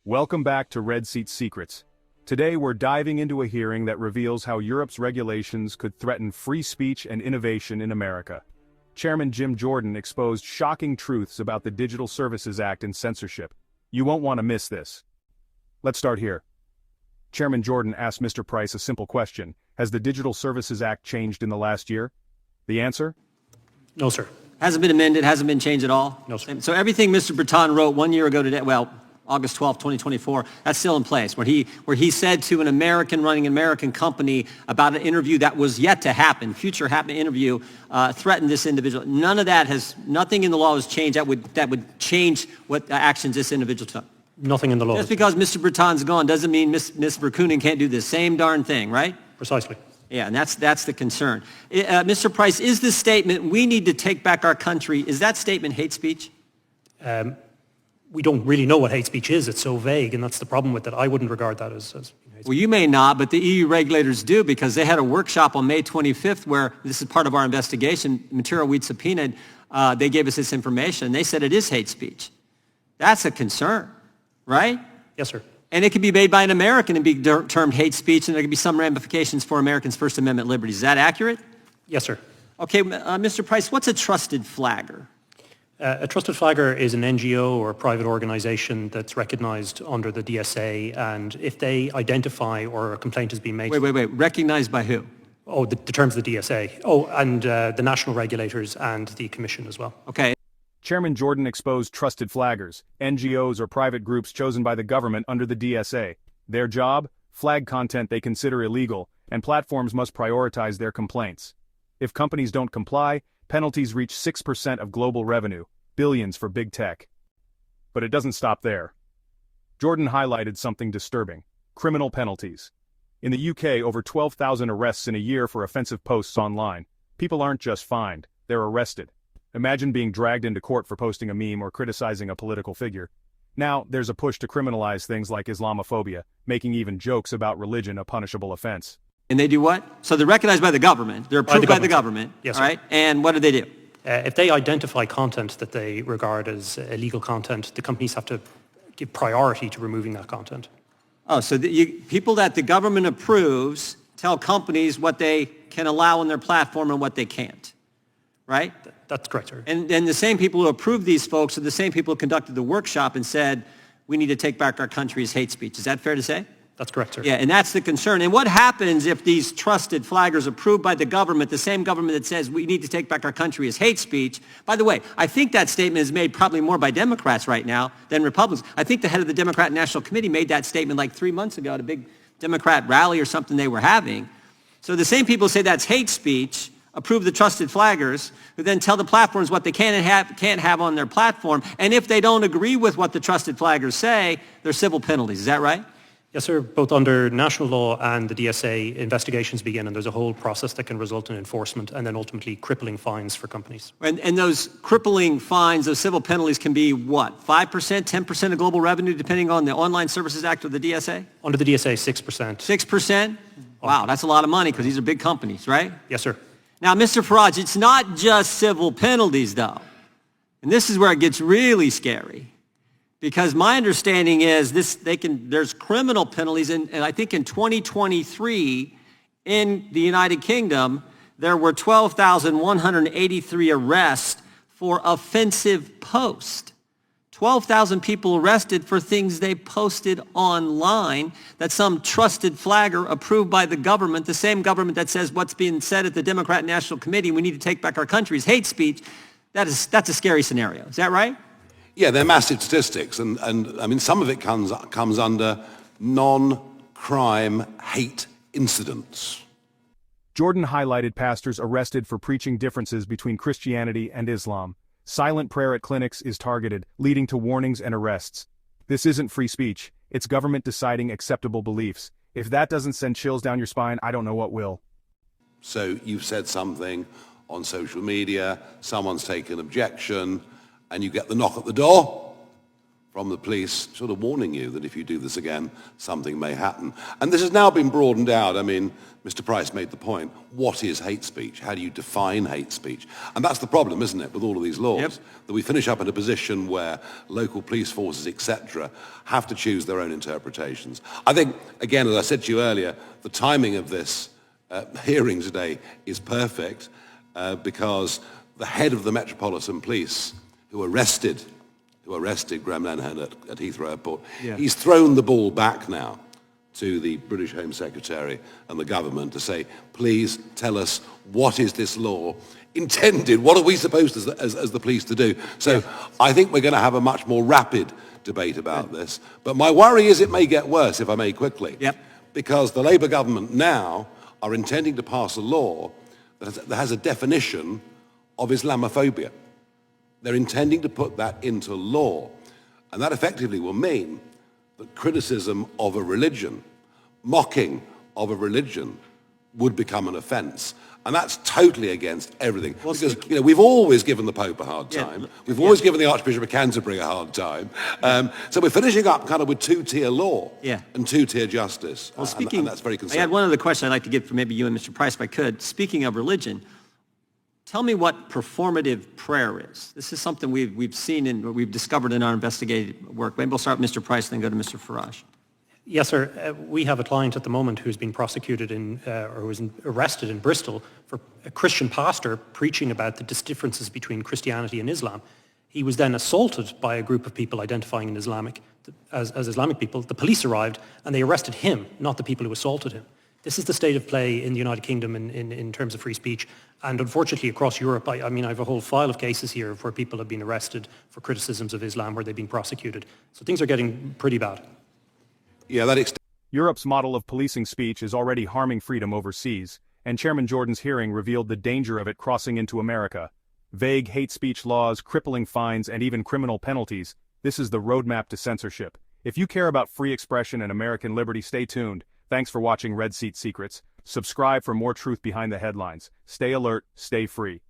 Welcome back to Red Seat Secrets. Today we're diving into a hearing that reveals how Europe's regulations could threaten free speech and innovation in America. Chairman Jim Jordan exposed shocking truths about the Digital Services Act and censorship. You won't want to miss this. Let's start here. Chairman Jordan asked Mr. Price a simple question. Has the Digital Services Act changed in the last year? The answer? No, sir. Hasn't been amended, hasn't been changed at all? No, sir. So everything Mr. Breton wrote 1 year ago today, well, August 12, 2024, that's still in place, where he said to an American running an American company about an interview that was yet to happen, future happening interview, threatened this individual. None of that nothing in the law has changed that would change what actions this individual took. Nothing in the law. Just because Mr. Breton's gone doesn't mean Ms. Verkunen can't do the same darn thing, right? Precisely. Yeah, and that's the concern. Mr. Price, is this statement, we need to take back our country, is that statement hate speech? We don't really know what hate speech is. It's so vague, and that's the problem with it. I wouldn't regard that as hate speech. Well, you may not, but the EU regulators do, because they had a workshop on May 25th where, this is part of our investigation, material we'd subpoenaed, they gave us this information. They said it is hate speech. That's a concern, right? Yes, sir. And it could be made by an American and be termed hate speech, and there could be some ramifications for Americans' First Amendment liberties. Is that accurate? Yes, sir. Okay, Mr. Price, what's a trusted flagger? A trusted flagger is an NGO or a private organization that's recognized under the DSA, and if they identify or a complaint has been made... Wait. Recognized by who? Oh, the terms of the DSA. Oh, and the national regulators and the commission as well. Okay. Chairman Jordan exposed trusted flaggers, NGOs or private groups chosen by the government under the DSA. Their job? Flag content they consider illegal, and platforms must prioritize their complaints. If companies don't comply, penalties reach 6% of global revenue, billions for big tech. But it doesn't stop there. Jordan highlighted something disturbing: criminal penalties. In the UK, over 12,000 arrests in a year for offensive posts online. People aren't just fined, they're arrested. Imagine being dragged into court for posting a meme or criticizing a political figure. Now, there's a push to criminalize things like Islamophobia, making even jokes about religion a punishable offense. And they do what? So they're recognized by the government. They're approved by the government. Yes, all right? And what do they do? If they identify content that they regard as illegal content, the companies have to give priority to removing that content. Oh, so people that the government approves tell companies what they can allow on their platform and what they can't, right? That's correct, sir. And the same people who approved these folks are the same people who conducted the workshop and said, we need to take back our country as hate speech. Is that fair to say? That's correct, sir. Yeah, and that's the concern. And what happens if these trusted flaggers approved by the government, the same government that says we need to take back our country as hate speech? By the way, I think that statement is made probably more by Democrats right now than Republicans. I think the head of the Democrat National Committee made that statement like 3 months ago at a big Democrat rally or something they were having. So the same people who say that's hate speech approve the trusted flaggers, who then tell the platforms what they can and can't have on their platform. And if they don't agree with what the trusted flaggers say, there's civil penalties. Is that right? Yes, sir. Both under national law and the DSA, investigations begin, and there's a whole process that can result in enforcement and then ultimately crippling fines for companies. And those crippling fines, those civil penalties can be what? 5%, 10% of global revenue, depending on the Online Services Act or the DSA? Under the DSA, 6%. 6%? Wow, that's a lot of money because these are big companies, right? Yes, sir. Now, Mr. Farage, it's not just civil penalties, though. And this is where it gets really scary. Because my understanding is there's criminal penalties, and I think in 2023 in the United Kingdom, there were 12,183 arrests for offensive posts. 12,000 people arrested for things they posted online that some trusted flagger approved by the government, the same government that says what's being said at the Democrat National Committee, we need to take back our country, is hate speech. That's a scary scenario. Is that right? Yeah, they're massive statistics, and I mean, some of it comes under non-crime hate incidents. Jordan highlighted pastors arrested for preaching differences between Christianity and Islam. Silent prayer at clinics is targeted, leading to warnings and arrests. This isn't free speech, it's government deciding acceptable beliefs. If that doesn't send chills down your spine, I don't know what will. So you've said something on social media, someone's taken objection, and you get the knock at the door. from the police sort of warning you that if you do this again, something may happen. And this has now been broadened out. I mean, Mr. Price made the point, what is hate speech? How do you define hate speech? And that's the problem, isn't it, with all of these laws? Yep. That we finish up in a position where local police forces, etc., have to choose their own interpretations. I think, again, as I said to you earlier, the timing of this hearing today is perfect because the head of the Metropolitan Police, who arrested Graham Linehan at Heathrow Airport, he's thrown the ball back now to the British Home Secretary and the government to say, please tell us, what is this law intended? What are we supposed as the police to do? So I think we're going to have a much more rapid debate about this. But my worry is it may get worse, if I may quickly. Yep. Because the Labour government now are intending to pass a law that has a definition of Islamophobia. They're intending to put that into law. And that effectively will mean that criticism of a religion, mocking of a religion, would become an offence. And that's totally against everything. Well, because we've always given the Pope a hard time. Yeah. We've always given the Archbishop of Canterbury a hard time. So we're finishing up kind of with two-tier law and two-tier justice. Well, and that's very concerning. I had one other question I'd like to get from maybe you and Mr. Price, if I could. Speaking of religion, tell me what performative prayer is. This is something we've seen and we've discovered in our investigative work. Maybe we'll start with Mr. Price, then go to Mr. Farage. Yes, sir. We have a client at the moment who's been prosecuted or was arrested in Bristol for a Christian pastor preaching about the differences between Christianity and Islam. He was then assaulted by a group of people identifying as Islamic people. The police arrived and they arrested him, not the people who assaulted him. This is the state of play in the United Kingdom in terms of free speech. And unfortunately, across Europe, I mean, I have a whole file of cases here where people have been arrested for criticisms of Islam where they've been prosecuted. So things are getting pretty bad. Yeah, Europe's model of policing speech is already harming freedom overseas, and Chairman Jordan's hearing revealed the danger of it crossing into America. Vague hate speech laws, crippling fines, and even criminal penalties. This is the roadmap to censorship. If you care about free expression and American liberty, stay tuned. Thanks for watching Red Seat Secrets. Subscribe for more truth behind the headlines. Stay alert, stay free.